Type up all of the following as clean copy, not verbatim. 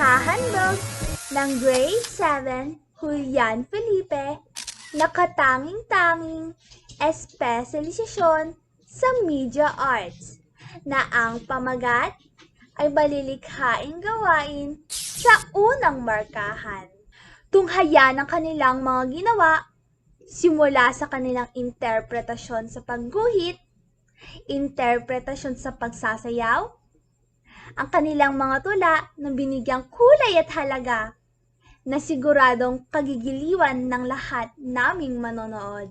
Ihahandog ng Grade 7 Jullienne Felipe na katanging-tanging espesyalisasyon sa media arts na ang pamagat ay malilikhaing gawain sa unang markahan. Tunghayan ang kanilang mga ginawa simula sa kanilang interpretasyon sa pagguhit, interpretasyon sa pagsasayaw, ang kanilang mga tula na binigyang kulay at halaga na siguradong kagigiliwan ng lahat naming manonood.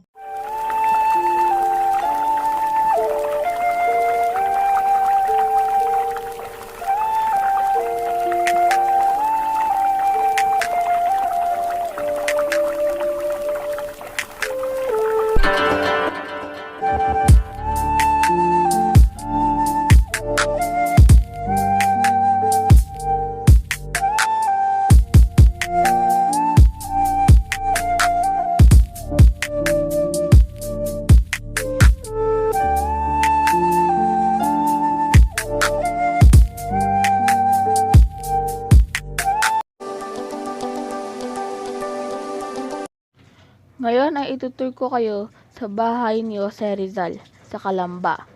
Ngayon ay itutur ko kayo sa bahay ni Jose Rizal sa Calamba.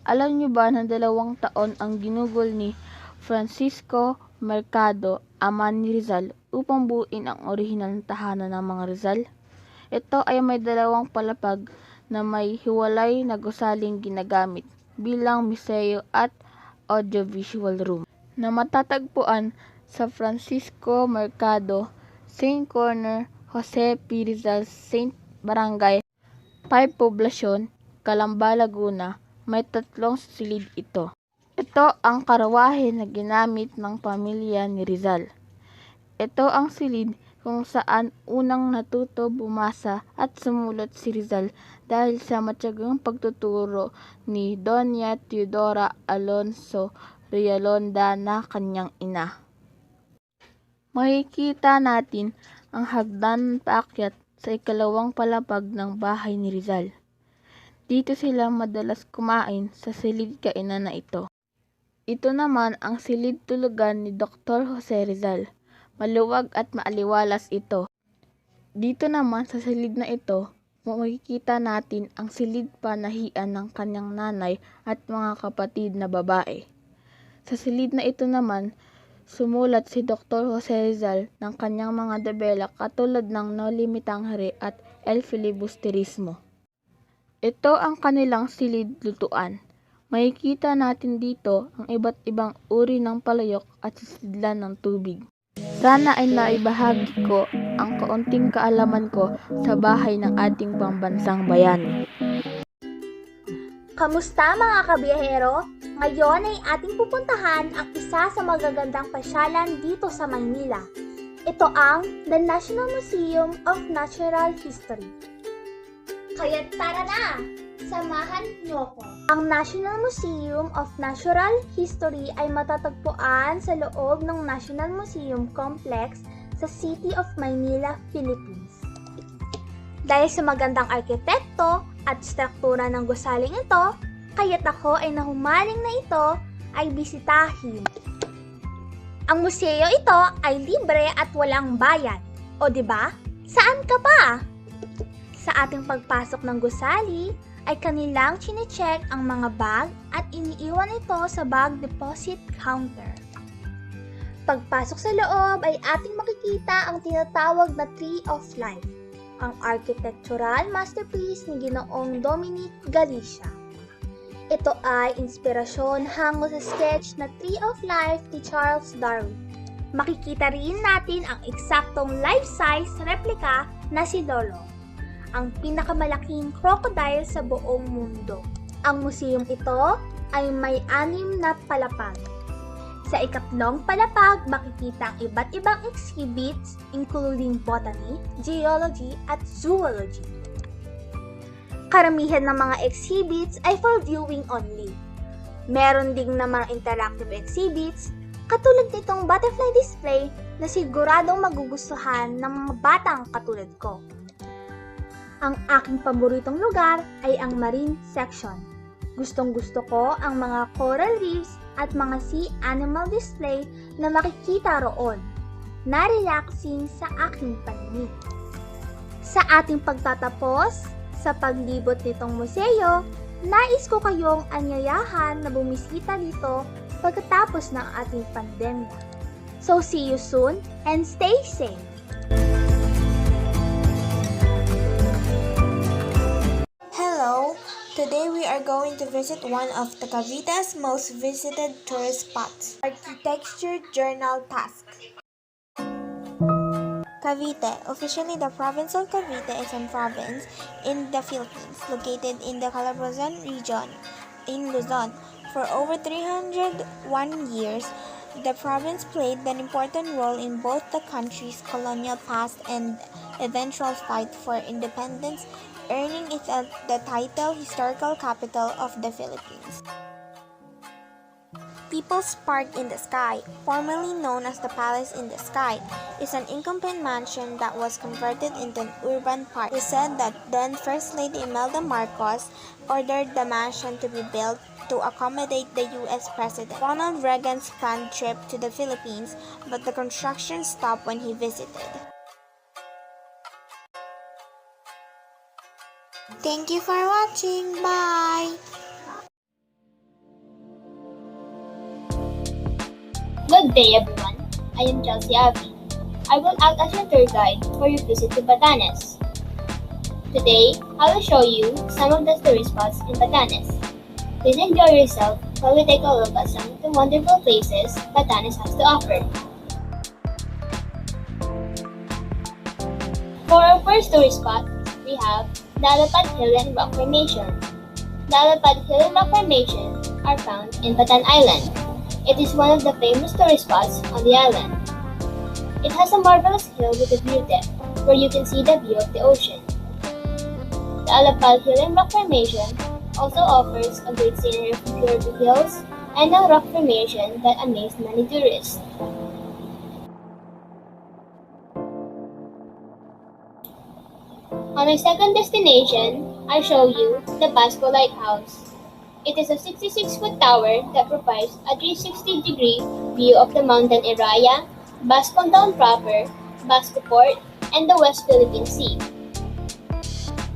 Alam niyo ba na 2 taon ang ginugol ni Francisco Mercado, ama ni Rizal, upang buuin ang orihinal na tahanan ng mga Rizal? Ito ay may 2 palapag na may hiwalay na gusaling ginagamit bilang museo at audiovisual room na matatagpuan sa Francisco Mercado, St. Corner, Jose P. Rizal St. Barangay 5 Poblacion, Calamba, Laguna. May 3 silid ito. Ito ang karwahe na ginamit ng pamilya ni Rizal. Ito ang silid kung saan unang natuto bumasa at sumulat si Rizal dahil sa matyagang pagtuturo ni Doña Teodora Alonso Rialonda na kanyang ina. Makikita natin ang hagdan paakyat sa 2 palapag ng bahay ni Rizal. Dito sila madalas kumain sa silid kainan na ito. Ito naman ang silid tulugan ni Dr. Jose Rizal. Maluwag at maaliwalas ito. Dito naman sa silid na ito, makikita natin ang silid panahian ng kanyang nanay at mga kapatid na babae. Sa silid na ito naman, sumulat si Dr. Jose Rizal ng kanyang mga debela katulad ng No Limitangere at El Filibusterismo. Ito ang kanilang silid lutuan. Makikita natin dito ang iba't ibang uri ng palayok at sisidlan ng tubig. Sana ay naibahagi ko ang kaunting kaalaman ko sa bahay ng ating pambansang bayani. Kamusta mga kabiyahero? Ngayon ay ating pupuntahan ang isa sa magagandang pasyalan dito sa Maynila. Ito ang The National Museum of Natural History. Kaya tara na! Samahan niyo ko. Ang National Museum of Natural History ay matatagpuan sa loob ng National Museum Complex sa City of Maynila, Philippines. Dahil sa magandang arkitekto at struktura ng gusaling ito, kaya't ako ay nahumaling na ito ay bisitahin. Ang museo ito ay libre at walang bayad. O diba? Saan ka pa? Sa ating pagpasok ng gusali, ay kanilang chinecheck ang mga bag at iniiwan ito sa bag deposit counter. Pagpasok sa loob ay ating makikita ang tinatawag na Tree of Life, ang architectural masterpiece ni Ginoong Dominic Galicia. Ito ay inspirasyon hango sa sketch na Tree of Life ni Charles Darwin. Makikita rin natin ang eksaktong life-size replika na si Lolo, ang pinakamalaking crocodile sa buong mundo. Ang museum ito ay may 6 na palapag. Sa 3 palapag, makikita ang iba't ibang exhibits including botany, geology, at zoology. Karamihan ng mga exhibits ay for viewing only. Meron ding na mga interactive exhibits katulad nitong butterfly display na siguradong magugustuhan ng mga batang katulad ko. Ang aking paboritong lugar ay ang marine section. Gustong-gusto ko ang mga coral reefs at mga sea animal display na makikita roon, na relaxing sa aking paningin. Sa ating pagtatapos sa paglibot nitong museo, nais ko kayong anyayahan na bumisita dito pagkatapos ng ating pandemya. So see you soon and stay safe! Hello! Today we are going to visit one of the Cavite's most visited tourist spots, Architecture Journal Task. Cavite, officially the province of Cavite, is a province in the Philippines, located in the Calabarzon region in Luzon. For over 301 years, the province played an important role in both the country's colonial past and eventual fight for independence, earning it the title Historical Capital of the Philippines. People's Park in the Sky, formerly known as the Palace in the Sky, is an incomplete mansion that was converted into an urban park. It is said that then First Lady Imelda Marcos ordered the mansion to be built to accommodate the U.S. President Ronald Reagan's planned trip to the Philippines, but the construction stopped when he visited. Thank you for watching. Bye! Good day, everyone. I am Chelzy Juaneza. I will act as your tour guide for your visit to Batanes. Today, I will show you some of the tourist spots in Batanes. Please enjoy yourself while we take a look at some of the wonderful places Batanes has to offer. For our first tourist spot, we have the Alapad Hill and Rock Formation. The Alapad Hill and Rock Formation are found in Batan Island. It is one of the famous tourist spots on the island. It has a marvelous hill with a view deck where you can see the view of the ocean. The Alapad Hill and Rock Formation also offers a great scenery of pure hills and a rock formation that amazed many tourists. On our second destination, I show you the Basco Lighthouse. It is a 66-foot tower that provides a 360-degree view of the mountain Iraya, Basco Town proper, Basco Port, and the West Philippine Sea.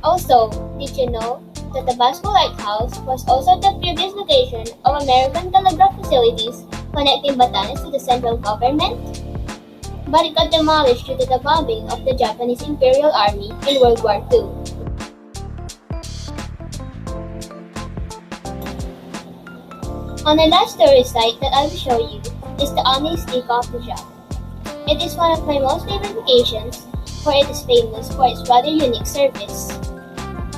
Also, did you know that the Basco Lighthouse was also the previous location of American telegraph facilities connecting Batanes to the central government? But it got demolished due to the bombing of the Japanese Imperial Army in World War II. On the last tourist site that I will show you is the Honest Tea Coffee Shop. It is one of my most favorite locations, for it is famous for its rather unique service.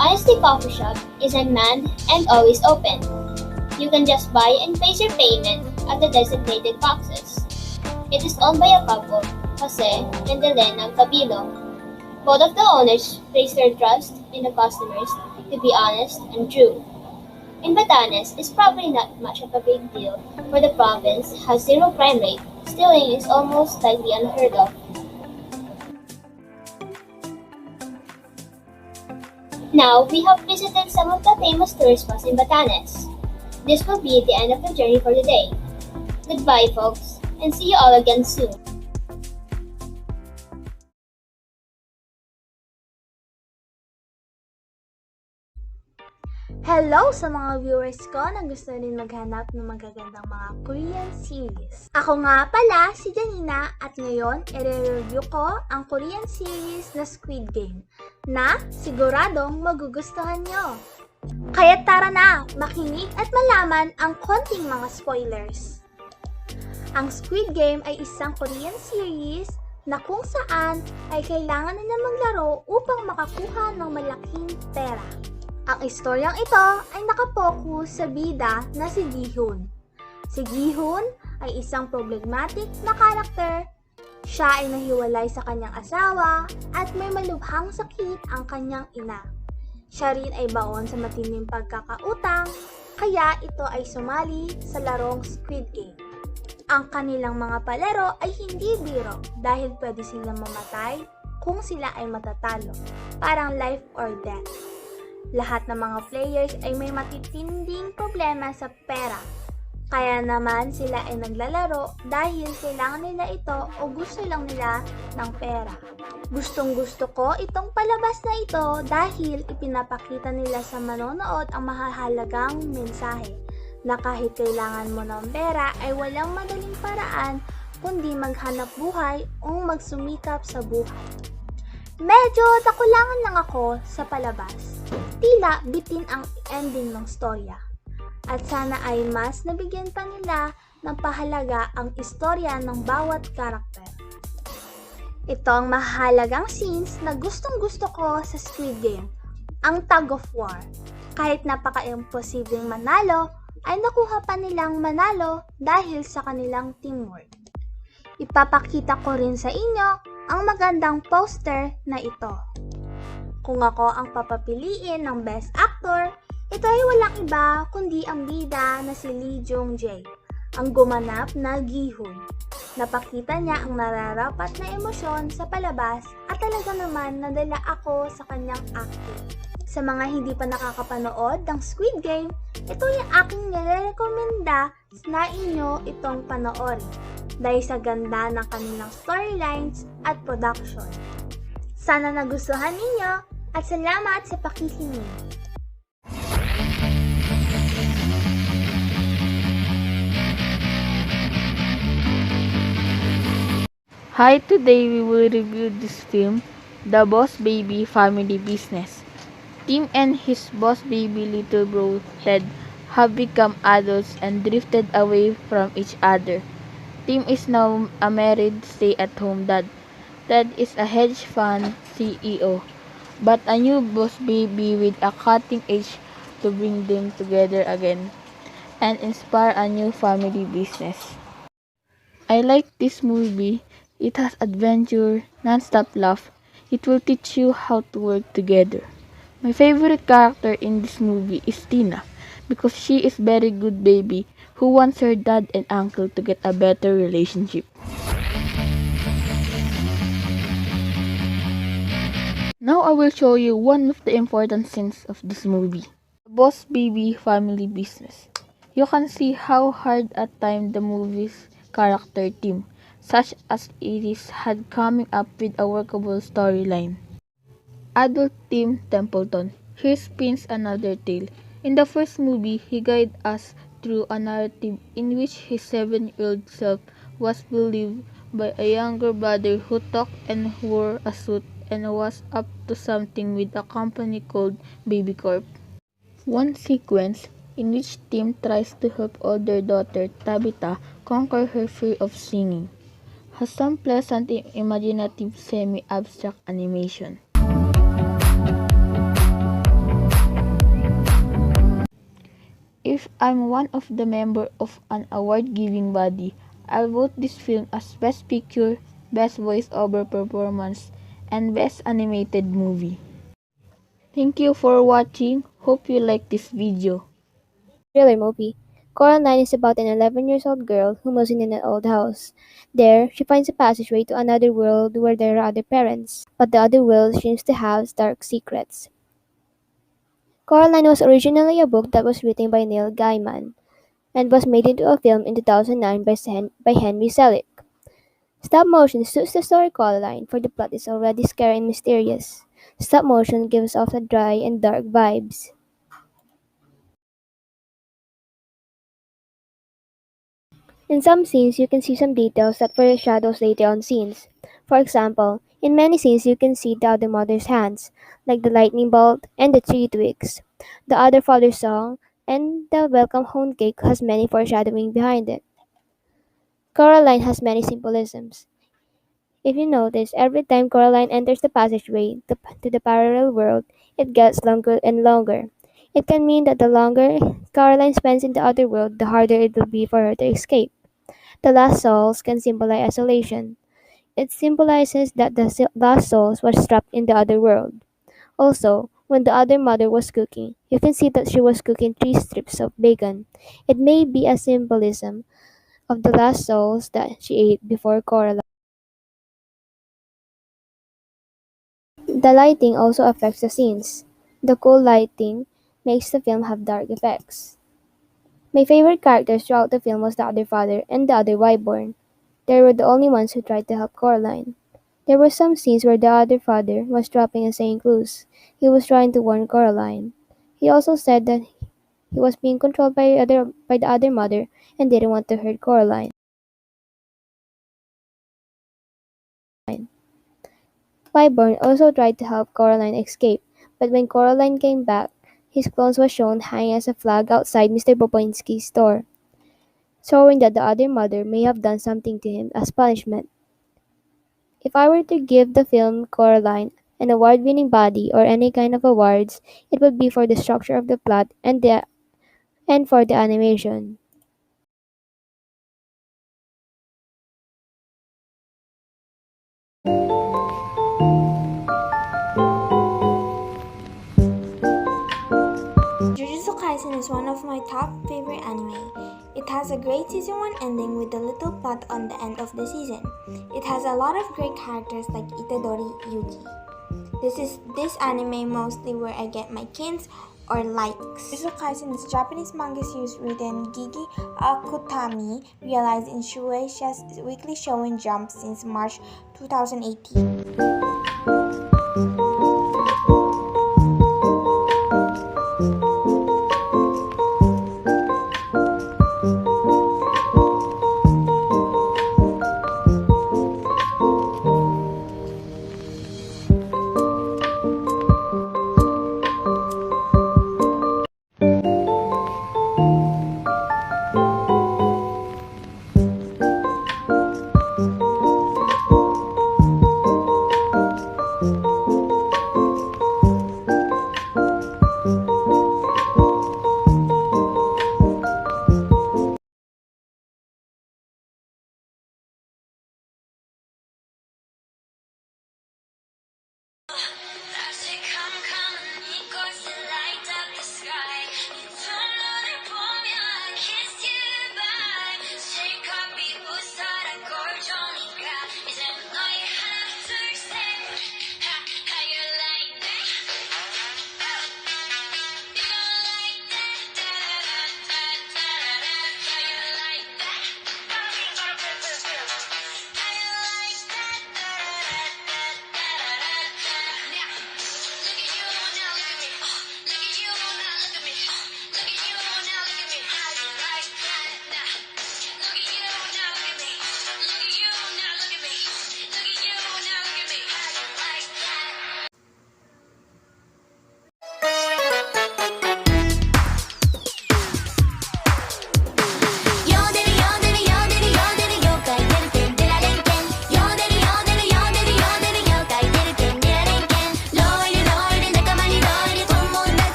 Honest Tea Coffee Shop is unmanned and always open. You can just buy and place your payment at the designated boxes. It is owned by a couple, Jose and Elena Cabilo. Both of the owners place their trust in the customers to be honest and true. In Batanes, it's probably not much of a big deal, for the province has zero crime rate. Stealing is almost slightly unheard of. Now, we have visited some of the famous tourist spots in Batanes. This will be the end of the journey for today. Goodbye, folks, and see you all again soon. Hello sa mga viewers ko na gusto rin maghanap ng magagandang mga Korean series. Ako nga pala si Janina at ngayon i-review ko ang Korean series na Squid Game na siguradong magugustuhan nyo. Kaya tara na, makinig at malaman ang konting mga spoilers. Ang Squid Game ay isang Korean series na kung saan ay kailangan na maglaro upang makakuha ng malaking pera. Ang istoryang ito ay nakapokus sa bida na si Gi-hoon. Si Gi-hoon ay isang problematic na karakter. Siya ay nahiwalay sa kanyang asawa at may malubhang sakit ang kanyang ina. Siya rin ay baon sa matinding pagkakautang, kaya ito ay sumali sa larong Squid Game. Ang kanilang mga palaro ay hindi biro dahil pwede silang mamatay kung sila ay matatalo, parang life or death. Lahat ng mga players ay may matitinding problema sa pera. Kaya naman sila ay naglalaro dahil kailangan nila ito o gusto lang nila ng pera. Gustong-gusto ko itong palabas na ito dahil ipinapakita nila sa manonood ang mahahalagang mensahe na kahit kailangan mo ng pera ay walang madaling paraan kundi maghanap buhay o magsumikap sa buhay. Medyo nakulangan lang ako sa palabas. Tila bitin ang ending ng storya. At sana ay mas nabigyan pa nila ng pahalaga ang istorya ng bawat karakter. Ito ang mahalagang scenes na gustong-gusto ko sa Squid Game, ang tug of war. Kahit napaka-imposibleng manalo, ay nakuha pa nilang manalo dahil sa kanilang teamwork. Ipapakita ko rin sa inyo ang magandang poster na ito. Kung ako ang papapiliin ng Best Actor, ito ay walang iba kundi ang bida na si Lee Jung-jae, ang gumanap na Gi-hun. Napakita niya ang nararapat na emosyon sa palabas at talaga naman nadala ako sa kanyang acting. Sa mga hindi pa nakakapanood ng Squid Game, ito yung aking nire-recommenda na inyo itong panoorin dahil sa ganda ng kanilang storylines at production. Sana nagustuhan ninyo at salamat sa pakikinig. Hi, today we will review this film, The Boss Baby Family Business. Tim and his boss baby little bro Ted have become adults and drifted away from each other. Tim is now a married stay-at-home dad. Ted is a hedge fund CEO, but a new boss baby with a cutting edge to bring them together again and inspire a new family business. I like this movie. It has adventure, non-stop laugh. It will teach you how to work together. My favorite character in this movie is Tina because she is very good baby who wants her dad and uncle to get a better relationship. Now I will show you one of the important scenes of this movie. The Boss Baby Family Business. You can see how hard at time the movie's character team, such as it is, had coming up with a workable storyline. Adult Tim Templeton. Here spins another tale. In the first movie, he guided us through a narrative in which his 7-year-old self was believed by a younger brother who talked and wore a suit and was up to something with a company called Baby Corp. One sequence in which Tim tries to help older daughter Tabitha conquer her fear of singing has some pleasant imaginative semi-abstract animation. If I'm one of the members of an award-giving body, I'll vote this film as Best Picture, Best Voice-Over Performance, and Best Animated Movie. Thank you for watching. Hope you like this video. Thriller movie. Coraline is about an 11-year-old girl who moves in an old house. There, she finds a passageway to another world where there are other parents, but the other world seems to have dark secrets. Coraline was originally a book that was written by Neil Gaiman and was made into a film in 2009 by Henry Selick. Stop motion suits the story Coraline, for the plot is already scary and mysterious. Stop motion gives off the dry and dark vibes. In some scenes, you can see some details that foreshadows later on scenes. For example, in many scenes you can see the other mother's hands, like the lightning bolt and the tree twigs. The other father's song and the welcome home cake has many foreshadowing behind it. Coraline has many symbolisms. If you notice, every time Coraline enters the passageway to the parallel world, it gets longer and longer. It can mean that the longer Coraline spends in the other world, the harder it will be for her to escape. The lost souls can symbolize isolation. It symbolizes that the lost souls was trapped in the other world. Also, when the other mother was cooking, you can see that she was cooking 3 strips of bacon. It may be a symbolism of the lost souls that she ate before Coraline. The lighting also affects the scenes. The cool lighting makes the film have dark effects. My favorite characters throughout the film was the other father and the other Wyborn. They were the only ones who tried to help Coraline. There were some scenes where the other father was dropping and saying clues. He was trying to warn Coraline. He also said that he was being controlled by the other mother and didn't want to hurt Coraline. Wyborn also tried to help Coraline escape, but when Coraline came back, his clothes was shown hanging as a flag outside Mr. Boboinski's store, showing that the other mother may have done something to him as punishment. If I were to give the film Coraline an award-winning body or any kind of awards, it would be for the structure of the plot and for the animation. Jujutsu Kaisen is one of my top favorite anime. It has a great season 1 ending with a little plot on the end of the season. It has a lot of great characters like Itadori Yuji. This anime mostly where I get my kins or likes. Jujutsu Kaisen is a Japanese manga series written Gigi Akutami, realized in Shueisha's weekly Shonen Jump since March 2018.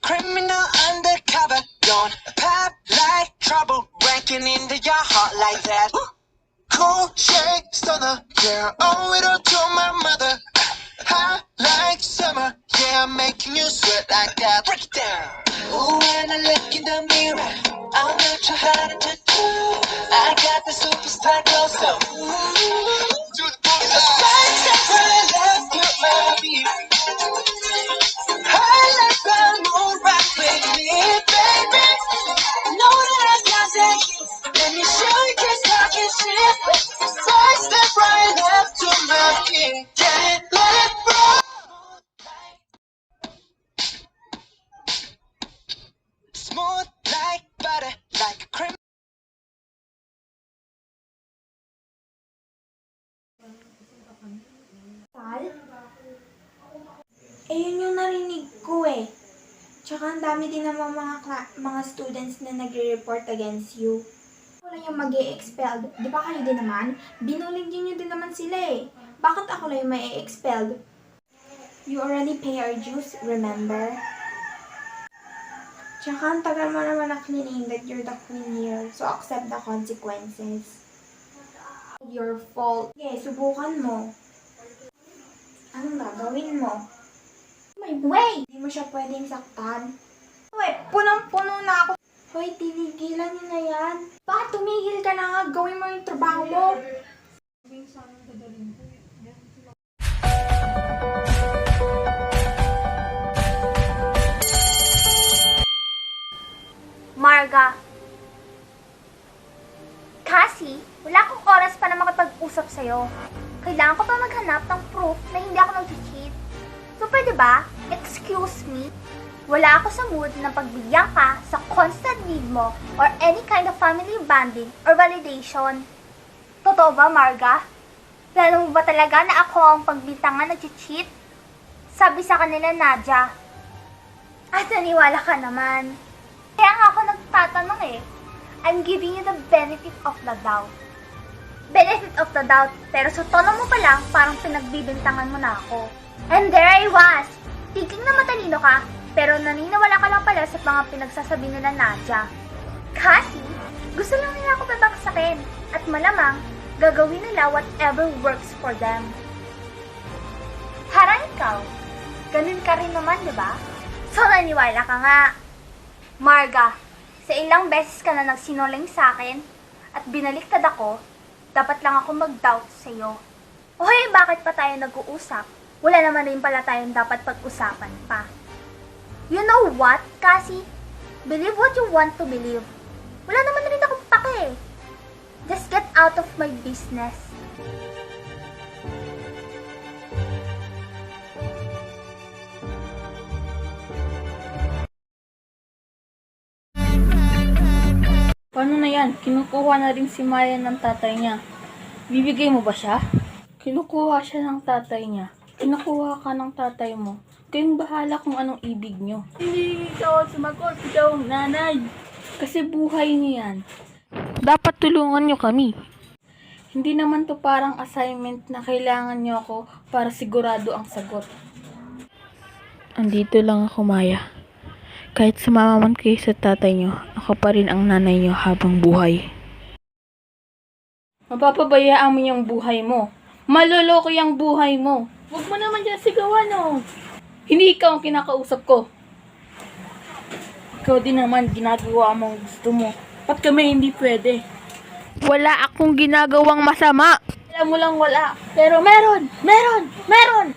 criminal undercover. Don't pop like trouble, breaking into your heart like that. Cool shade stunner, yeah, owe it all to my mother. Hot like summer, yeah, I'm making you sweat like that. Break it down. Ooh, when I look in the mirror, I'm not sure how to do. I got the superstar glow, so do the booty. The side step right left to my beat. High like the moon, rock with me, baby. Know that I got that. Let me show you just talking shit. Side step right left to my beat. Get it, let it roll. Smooth like butter, like a cream. Eh, yun yung narinig ko eh. Tsaka ang dami din naman mga students na nagre-report against you. Ako lang yung mag-e-expelled. Di ba kayo din naman? Binulig nyo din naman sila eh. Bakit ako lang yung ma-e-expelled? You already pay our dues, remember? Tsaka ang tagal mo naman na claim that you're the queen here, so accept the consequences. Your fault. Okay, subukan mo. Anong gagawin mo? May way! Hindi mo siya pwedeng saktan. Uy, punong-puno na ako. Hoy, tinigilan niyo na yan. Bakit tumigil ka na nga? Gawin mo yung trabaho mo. Marga. Cassie, wala akong oras para makipag-usap sa'yo. Kailangan ko pa maghanap ng proof na hindi ako nag-cheat. So, pwede ba? Excuse me? Wala ako sa mood na pagbigyan ka sa constant need mo or any kind of family bonding or validation. Totoo ba, Marga? Plano mo ba talaga na ako ang pagbintangan nag-cheat? Sabi sa kanila, Nadia. At naniwala ka naman. Kaya nga ako nagtatanong eh. I'm giving you the benefit of the doubt. Benefit of the doubt, pero sa tono mo pa lang, parang pinagbibintangan mo na ako. And there I was, thinking na matalino ka, pero naniniwala ka lang pala sa mga pinagsasabi nila Nadia. Kasi, gusto lang nila ako babaksakin, at malamang, gagawin nila whatever works for them. Harang ikaw, ganun ka rin naman, di ba? So, naniwala ka nga. Marga, sa ilang beses ka na nagsinungaling sa akin, at binaliktad ako, dapat lang ako mag-doubt sa'yo. O hey, bakit pa tayo nag-uusap? Wala naman rin pala tayong dapat pag-usapan pa. You know what, Cassie? Believe what you want to believe. Wala naman rin akong pake. Just get out of my business. Paano na yan? Kinukuha na rin si Maya ng tatay niya. Bibigay mo ba siya? Kinukuha siya ng tatay niya. Kinukuha ka ng tatay mo. Kayong bahala kung anong ibig nyo. Hindi ikaw sumagot, ikaw ang nanay. Kasi buhay niyo yan. Dapat tulungan nyo kami. Hindi naman to parang assignment na kailangan nyo ako para sigurado ang sagot. Andito lang ako, Maya. Kahit sumama man kayo sa tatay nyo, ako pa rin ang nanay nyo habang buhay. Mapapabayaan mo yung buhay mo. Maloloko yung buhay mo. Huwag mo naman dyan sigawan, oh. Hindi ikaw ang kinakausap ko. Ikaw din naman ginagawa mo ang gusto mo. Ba't kami hindi pwede? Wala akong ginagawang masama. Alam mo lang wala. Pero meron! Meron! Meron!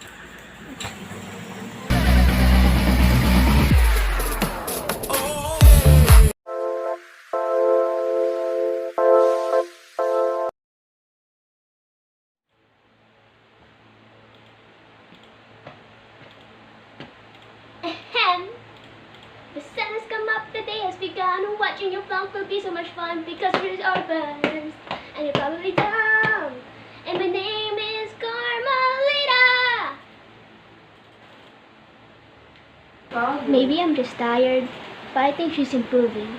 The sun has come up, the day has begun. Watching your vlog will be so much fun because we're orphans and you're probably dumb. And my name is Carmelita. Maybe I'm just tired, but I think she's improving.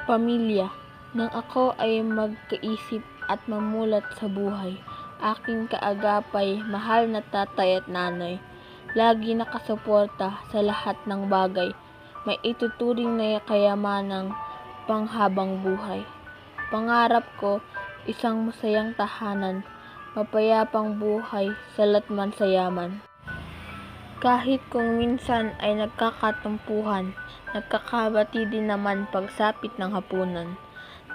Pamilya. Nang ako ay magkaisip at mamulat sa buhay, aking kaagapay, mahal na tatay at nanay, lagi nakasuporta sa lahat ng bagay, may ituturing na kayamanang panghabang buhay. Pangarap ko, isang masayang tahanan, mapayapang buhay sa latman sa yaman. Kahit kung minsan ay nagkakatampuhan, nagkakabati din naman pagsapit ng hapunan.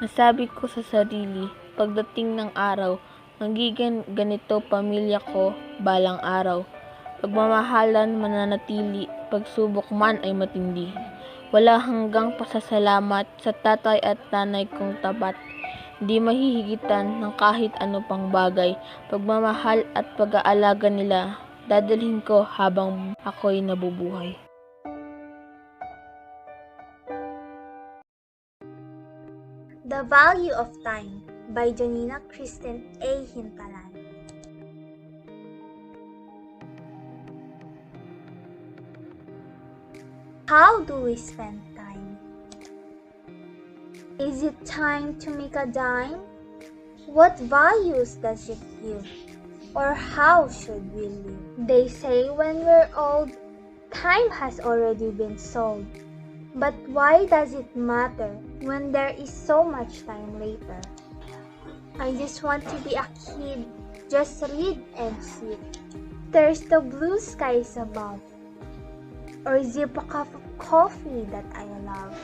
Nasabi ko sa sarili, pagdating ng araw, magiging ganito pamilya ko balang araw. Pagmamahalan mananatili, pagsubok man ay matindi. Wala hanggang pasasalamat sa tatay at nanay kong tapat. Di mahihigitan ng kahit ano pang bagay. Pagmamahal at pag-aalaga nila, dadalhin ko habang ako'y nabubuhay. The Value of Time by Janina Jintalan. How do we spend time? Is it time to make a dime? What values does it give? Or how should we live? They say when we're old, time has already been sold. But why does it matter when there is so much time later? I just want to be a kid, just read and sit. There's the blue skies above, or sip a cup of coffee that I love.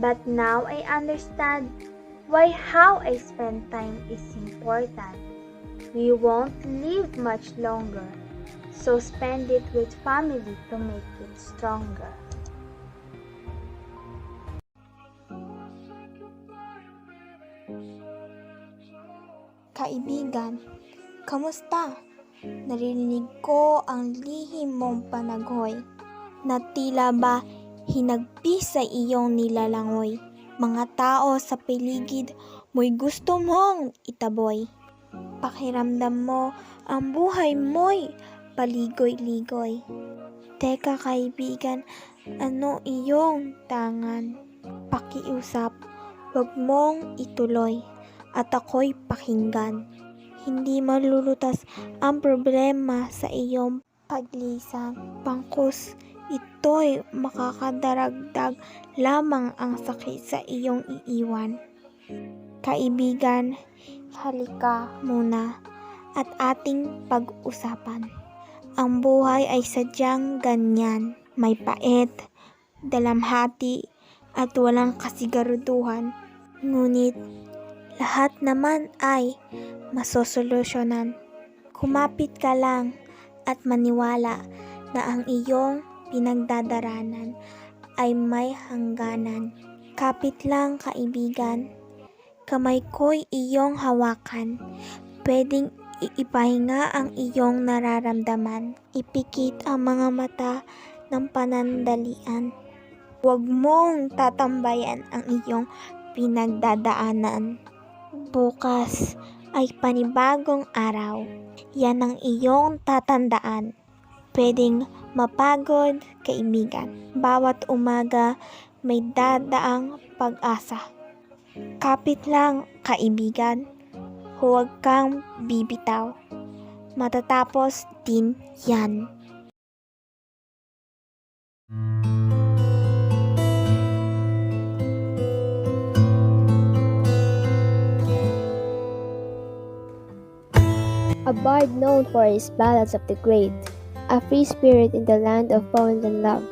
But now I understand why how I spend time is important. We won't live much longer, so spend it with family to make it stronger. Kaibigan, kamusta? Narinig ko ang lihim mong panaghoy, na tila ba hinagpis sa iyong nilalangoy. Mga tao sa paligid mo'y gusto mong itaboy. Pakiramdam mo ang buhay mo'y paligoy-ligoy. Teka kaibigan, ano iyong tangan? Pakiusap, wag mong ituloy. At ako'y pakinggan. Hindi malulutas ang problema sa iyong paglisan. Pangkus, ito'y makakadaragdag lamang ang sakit sa iyong iiwan. Kaibigan, halika muna at ating pag-usapan. Ang buhay ay sadyang ganyan. May pait, dalamhati, at walang kasiguraduhan. Ngunit, lahat naman ay masosolusyonan. Kumapit ka lang at maniwala na ang iyong pinagdadaranan ay may hangganan. Kapit lang kaibigan, kamay ko'y iyong hawakan. Pwedeng ipahinga ang iyong nararamdaman. Ipikit ang mga mata ng panandalian. Huwag mong tatambayan ang iyong pinagdadaanan. Bukas ay panibagong araw. Yan ang iyong tatandaan. Pwedeng mapagod, kaibigan. Bawat umaga may dadaang pag-asa. Kapit lang, kaibigan. Huwag kang bibitaw. Matatapos din yan. A bard known for his ballads of the great, a free spirit in the land of poems and love.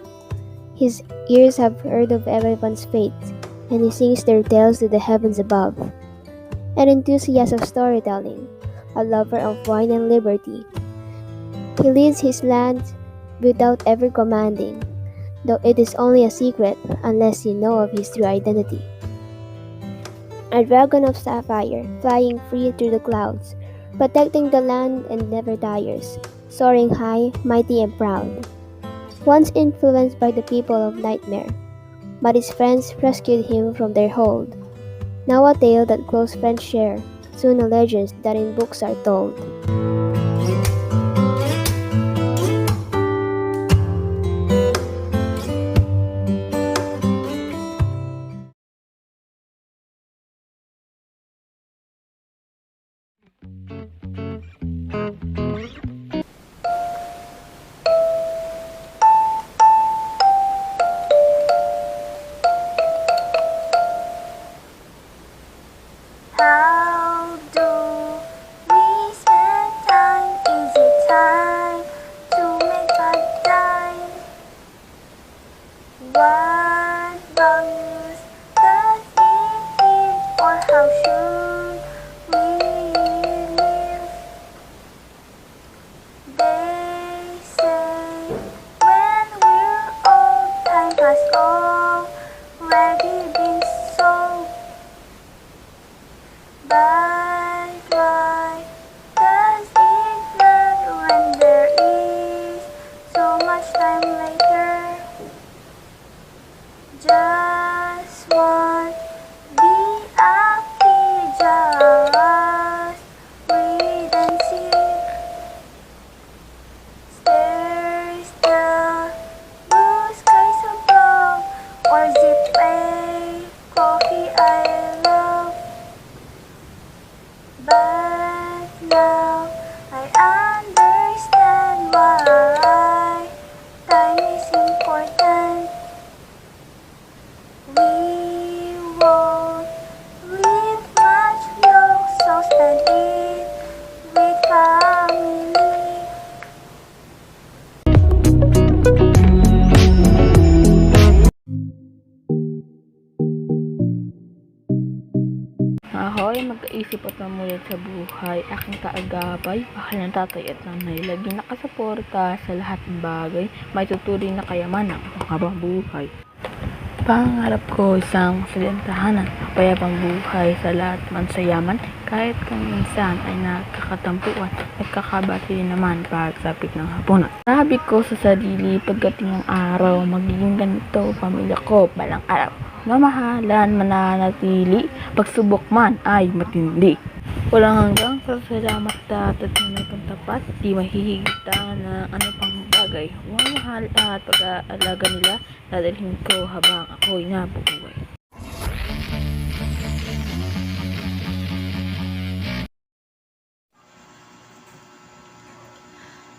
His ears have heard of everyone's fate, and he sings their tales to the heavens above. An enthusiast of storytelling, a lover of wine and liberty, he leads his land without ever commanding, though it is only a secret unless you know of his true identity. A dragon of sapphire, flying free through the clouds, protecting the land and never tires, soaring high, mighty and proud. Once influenced by the people of Nightmare, but his friends rescued him from their hold. Now a tale that close friends share, soon a legend that in books are told. values does it give, or how should we live? They say when we're old, time has already been sold. But why does it not when there is so much time later? Just want be happy, just read and see. There's the blue skies above, or zip a coffee I love. But now I understand why time is important. We won't live much long, so spend it with family. Ahoy, mag-kaisip at mamuyad sa buhay, aking kaagapay, mahal ng tatay at nanay, lagi nakasuporta sa lahat ng bagay, may tuturing na kayamanan ng habang buhay. Pangarap ko isang masalyang tahanan, payapang buhay sa lahat man sa yaman, kahit kung minsan ay nakakatampuan, nagkakabati naman pagsapit ng hapunan. Sabi ko sa sarili, pagdating ng araw, magiging ganito, pamilya ko, balang araw. Mamahalan, mananatili, pagsubok man ay matindi. Walang hanggang salamat at may pantapat, di mahihigitan na ano pang bagay. Mamahal at pag-aalaga nila, dadalhin ko habang ako'y nabubuhay.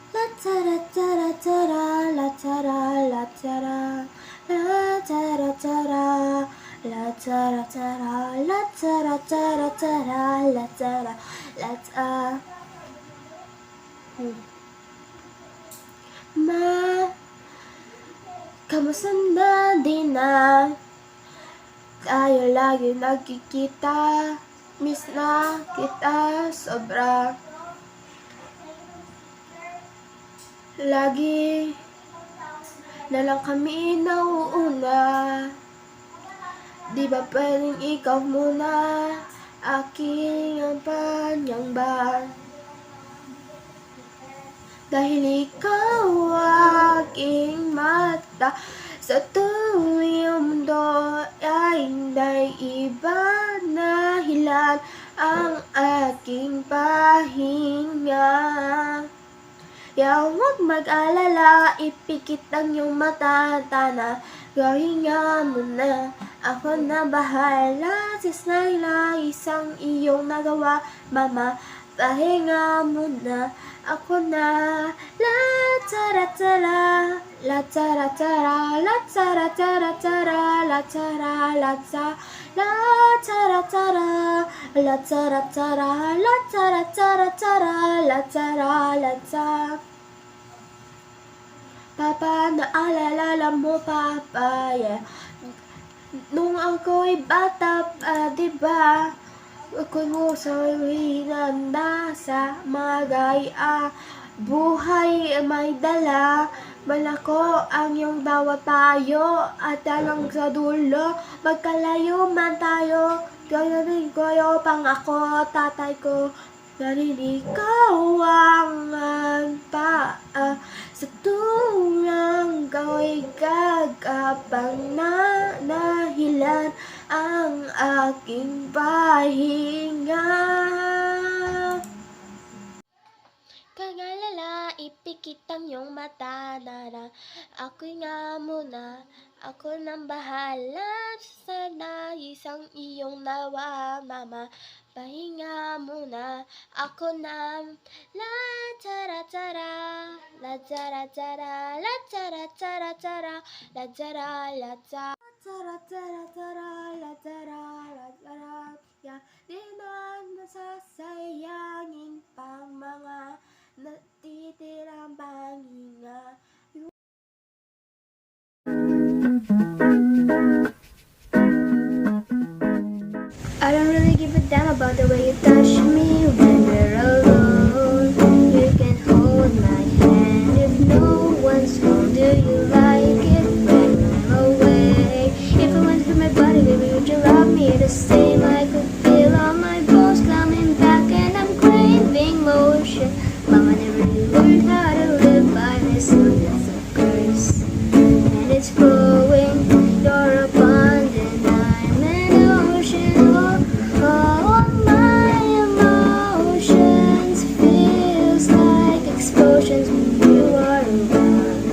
La tara tara tara, la tara la tara, la tara tara, la tara tara, la tara tara tara, la tara la tara. Ma, kamusta na din na? Tayo lagi nagkikita, miss na kita sobra. Lagi na lang kami nauuna. Di ba pwedeng ikaw muna, aking ang panyamba? Dahil ikaw aking mata, sa tuwing mundo ay hindi iba na hilan ang aking pahinga. Kaya huwag mag-alala, ipikit ang iyong mata, tana, gawin nga muna. Ako na bahala, sisnayla, isang iyong nagawa, mama, pahinga muna. Ako na, la tara tara, la tara tara, la tara tara tara, la tara la tara, la tara tara, la tara tara, la tara tara tara, la tara la tara. Papa, naalala mo, Papa, yeah. Nung ako'y bata pa, diba? Ako'y musa'y hinanda sa magaya. Buhay may dala, malako ang iyong bawat payo. At talang sa dulo, magkalayo man tayo. Gano'n kayo pang ako, tatay ko. Nariligaw ang paa sa tulang ko'y gagapang na nahilan ang aking pahinga. Kagalala, ipikit ang iyong mata, nana. Ako'y nga muna, ako nang bahala. Sana isang iyong nawa, mama. Pahinga muna, ako na. La tara tara, la tara tara, la tara tara tara, la tara la tara. Tara tara tara, la tara la tara. Di man nasasayangin pang mga natitirang panginga. Damn about the way you touch me when we're alone. You can hold my hand if no one's home. Do you like it when I'm away? If I went through my body, baby, would you love me the same? I could feel all my bones coming back and I'm craving motion. Mama never really learned how to live by myself. That's a curse, and it's growing. You're abundant, I'm an ocean. All my emotions feels like explosions when you are around.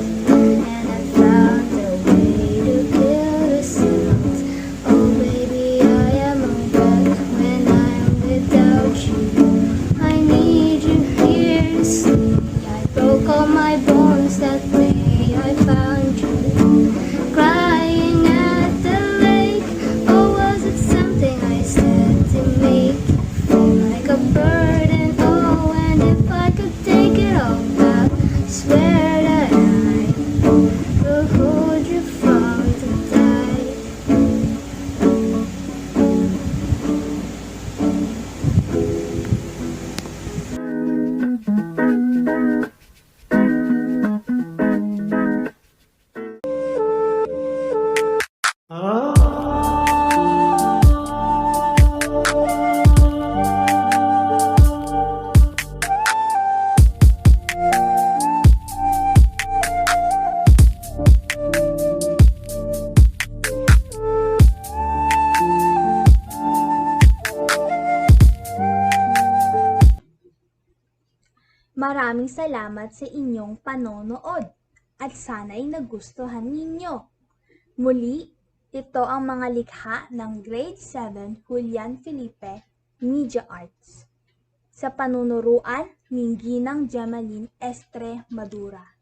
And I found a way to kill the sounds. Oh baby, I am a wreck when I'm without you. I need you here to see. I broke all my bones that day I found you. Crying at the lake. Oh, was it something I said to make you feel like a burden? Oh, and if I could take it all back, I swear that I will hold you from the tide. Maraming salamat sa inyong panonood at sana'y nagustuhan ninyo. Muli, ito ang mga likha ng Grade 7 Jullienne Felipe Media Arts sa panunuruan ni Ginang Gemaline Estre Madura.